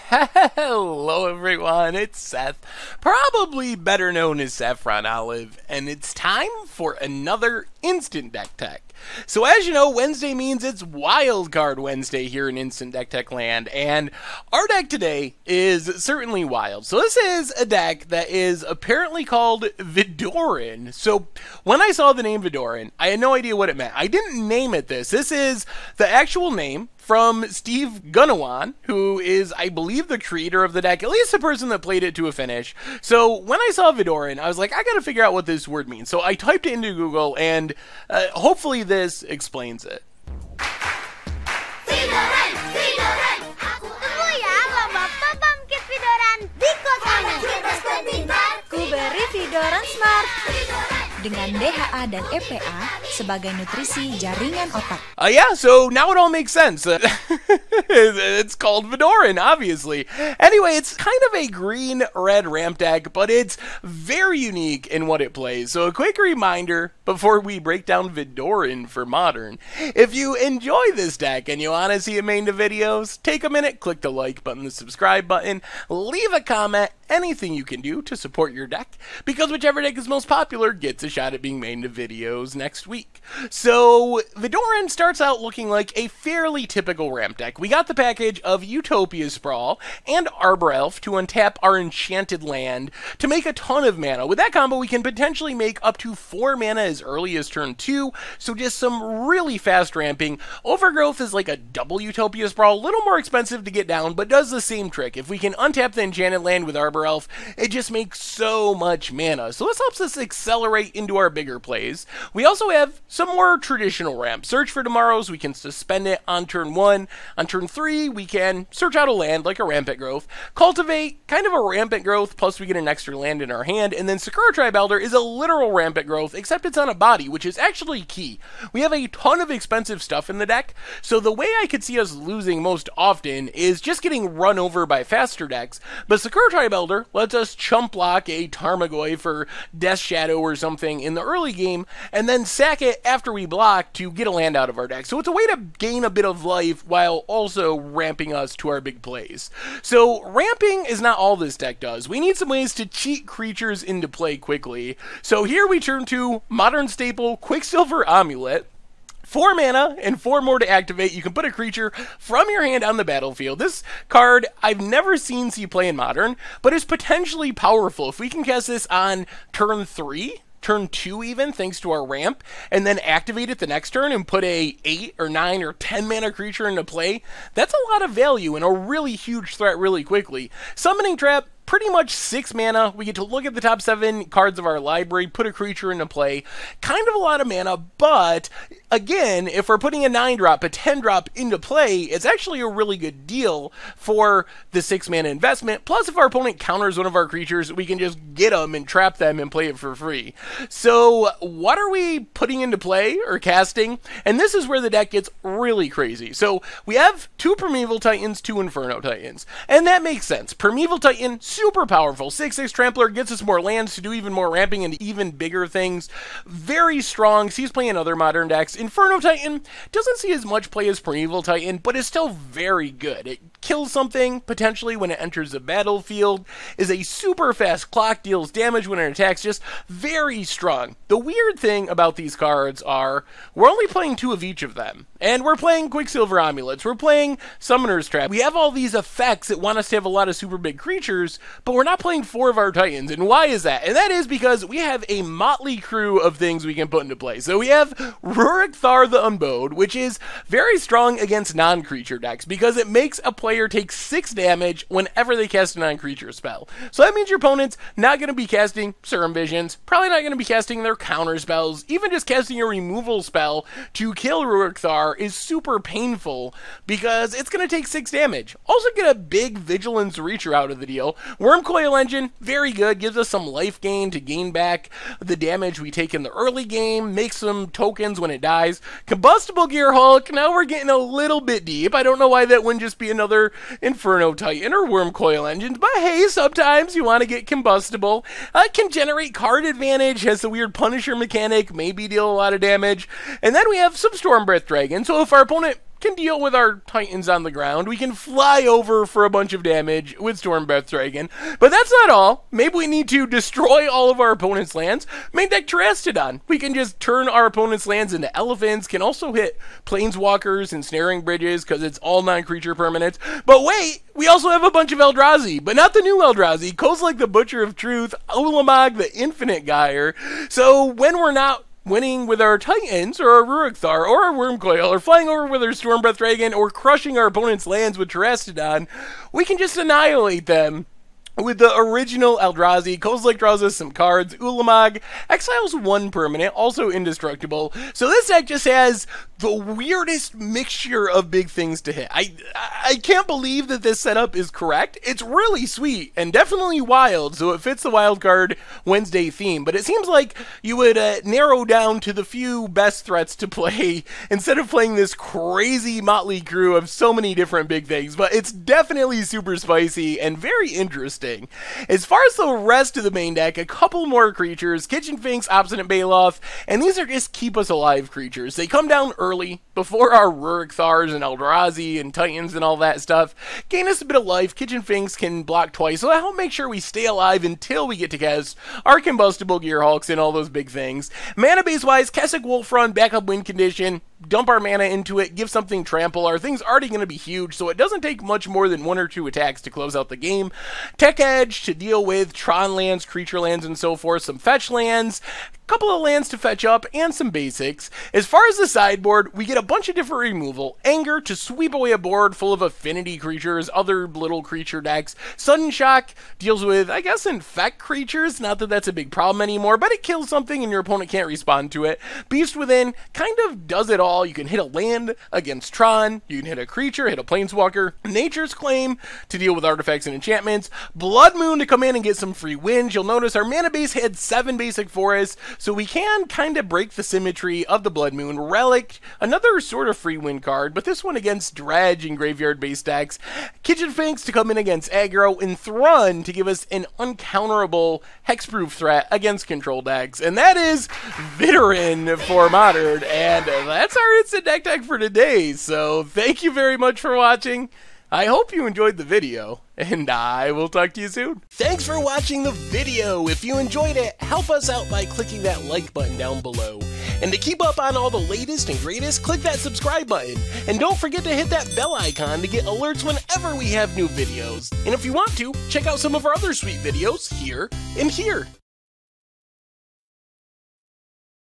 Hello everyone, it's Seth, probably better known as Saffron Olive, and it's time for another Instant Deck Tech. So as you know, Wednesday means it's Wildcard Wednesday here in Instant Deck Tech land, and our deck today is certainly wild. So this is a deck that is apparently called Vidoran. So when I saw the name Vidoran, I had no idea what it meant. I didn't name it this. This is the actual name from Steve Gunawan, who is, I believe, the creator of the deck, at least the person that played it to a finish. So when I saw Vidoran, I was like, I gotta figure out what this word means. So I typed it into Google, and hopefully this explains it. Vidoran, Vidoran, tunggu ya, lomba pembangkit Vidoran di kotanya. Ku beri Vidoran Smart dengan DHA dan EPA sebagai nutrisi jaringan otak. Yeah, so now it all makes sense. It's called Vidoran, obviously. Anyway, it's kind of a green-red ramp deck, but it's very unique in what it plays. So a quick reminder before we break down Vidoran for Modern. If you enjoy this deck and you want to see it made into videos, take a minute, click the like button, the subscribe button, leave a comment, anything you can do to support your deck, because whichever deck is most popular gets a shot at being made into videos next week. So Vidoran starts out looking like a fairly typical ramp deck. We got the package of Utopia Sprawl and Arbor Elf to untap our enchanted land to make a ton of mana. With that combo, we can potentially make up to 4 mana as early as turn 2, so just some really fast ramping. Overgrowth is like a double Utopia Sprawl, a little more expensive to get down, but does the same trick. If we can untap the enchanted land with Arbor Elf, it just makes so much mana. So this helps us accelerate into our bigger plays. We also have some more traditional ramps. Search for Tomorrows, we can suspend it on turn 1. On turn 3, we can search out a land like a Rampant Growth. Cultivate, kind of a Rampant Growth, plus we get an extra land in our hand. And then Sakura Tribe Elder is a literal Rampant Growth, except it's on a body, which is actually key. We have a ton of expensive stuff in the deck, so the way I could see us losing most often is just getting run over by faster decks. But Sakura Tribe Elder lets us chump block a Tarmogoyf for Death Shadow or something in the early game, and then sack it after we block to get a land out of our deck. So it's a way to gain a bit of life while also ramping us to our big plays. So ramping is not all this deck does. We need some ways to cheat creatures into play quickly. So here we turn to Modern Staple Quicksilver Amulet. 4 mana and 4 more to activate. You can put a creature from your hand on the battlefield. This card I've never seen see play in Modern, but is potentially powerful. If we can cast this on turn 3, turn 2 even, thanks to our ramp, and then activate it the next turn and put a 8 or 9 or 10 mana creature into play, that's a lot of value and a really huge threat really quickly. Summoning Trap, pretty much 6 mana. We get to look at the top 7 cards of our library, put a creature into play. Kind of a lot of mana, but again, if we're putting a 9-drop, a 10-drop into play, it's actually a really good deal for the 6 mana investment. Plus, if our opponent counters one of our creatures, we can just get them and trap them and play it for free. So what are we putting into play or casting? And this is where the deck gets really crazy. So we have 2 Primeval Titans, 2 Inferno Titans, and that makes sense. Primeval Titan, super powerful. 6/6 Trampler gets us more lands to do even more ramping and even bigger things. Very strong. Sees play in other modern decks. Inferno Titan doesn't see as much play as Primeval Titan, but is still very good. It kills something, potentially when it enters the battlefield, is a super fast clock, deals damage when it attacks, just very strong. The weird thing about these cards are, we're only playing 2 of each of them. And we're playing Quicksilver Amulets, we're playing Summoner's Trap. We have all these effects that want us to have a lot of super big creatures, but we're not playing 4 of our Titans. And why is that? And that is because we have a motley crew of things we can put into play. So we have Rurik Thar the Unbowed, which is very strong against non-creature decks, because it makes a player take 6 damage whenever they cast a non-creature spell. So that means your opponent's not going to be casting Serum Visions, probably not going to be casting their counter spells, even just casting a removal spell to kill Rurik Thar is super painful, because it's going to take 6 damage. Also get a big Vigilance Reacher out of the deal. Wormcoil Engine, very good, gives us some life gain to gain back the damage we take in the early game, makes some tokens when it dies. Combustible Gear Hulk, now we're getting a little bit deep. I don't know why that wouldn't just be another Inferno Titan or Wormcoil Engines, but hey, sometimes you want to get combustible. Can generate card advantage, has the weird Punisher mechanic, maybe deal a lot of damage. And then we have some Stormbreath Dragon, so if our opponent can deal with our Titans on the ground. We can fly over for a bunch of damage with Storm Breath Dragon. But that's not all. Maybe we need to destroy all of our opponent's lands. Main deck Terastodon. We can just turn our opponent's lands into elephants. Can also hit Planeswalkers and Snaring Bridges because it's all non-creature permanents. But wait, we also have a bunch of Eldrazi. But not the new Eldrazi. Kozilek the Butcher of Truth. Ulamog the Infinite Gyre. So when we're not winning with our Titans, or our Rurik-Thar, or our Wurmcoil, or flying over with our Storm Breath Dragon, or crushing our opponent's lands with Terastodon, we can just annihilate them with the original Eldrazi. Kozilek draws us some cards. Ulamog exiles one permanent, also indestructible. So this deck just has the weirdest mixture of big things to hit. I can't believe that this setup is correct. It's really sweet and definitely wild, so it fits the Wildcard Wednesday theme. But it seems like you would narrow down to the few best threats to play instead of playing this crazy motley crew of so many different big things. But it's definitely super spicy and very interesting. As far as the rest of the main deck, a couple more creatures, Kitchen Finks, Obstinate Baloth, and these are just keep us alive creatures. They come down early, before our Rurik-Thars and Eldrazi and Titans and all that stuff. Gain us a bit of life. Kitchen Finks can block twice, so that'll make sure we stay alive until we get to cast our Combustible Gearhulks and all those big things. Mana base-wise, Kessig Wolfrun, backup win condition, dump our mana into it, give something trample. Our thing's already going to be huge, so it doesn't take much more than 1 or 2 attacks to close out the game. Tech Edge to deal with Tron lands, creature lands, and so forth. Some fetch lands, a couple of lands to fetch up, and some basics. As far as the sideboard, we get a bunch of different removal. Anger to sweep away a board full of affinity creatures, other little creature decks. Sudden Shock deals with, I guess, infect creatures. Not that that's a big problem anymore, but it kills something and your opponent can't respond to it. Beast Within kind of does it all. You can hit a land against Tron. You can hit a creature, hit a Planeswalker. Nature's Claim to deal with artifacts and enchantments. Blood Moon to come in and get some free wins. You'll notice our mana base had 7 basic forests, so we can kind of break the symmetry of the Blood Moon. Relic, another sort of free win card, but this one against Dredge and graveyard-based decks. Kitchen Finks to come in against aggro, and Thrun to give us an uncounterable hexproof threat against control decks. And that is Vidoran for Modern, and that's our instant deck tech for today. So thank you very much for watching. I hope you enjoyed the video, and I will talk to you soon. Thanks for watching the video. If you enjoyed it, help us out by clicking that like button down below. And to keep up on all the latest and greatest, click that subscribe button. And don't forget to hit that bell icon to get alerts whenever we have new videos. And if you want to, check out some of our other sweet videos here and here.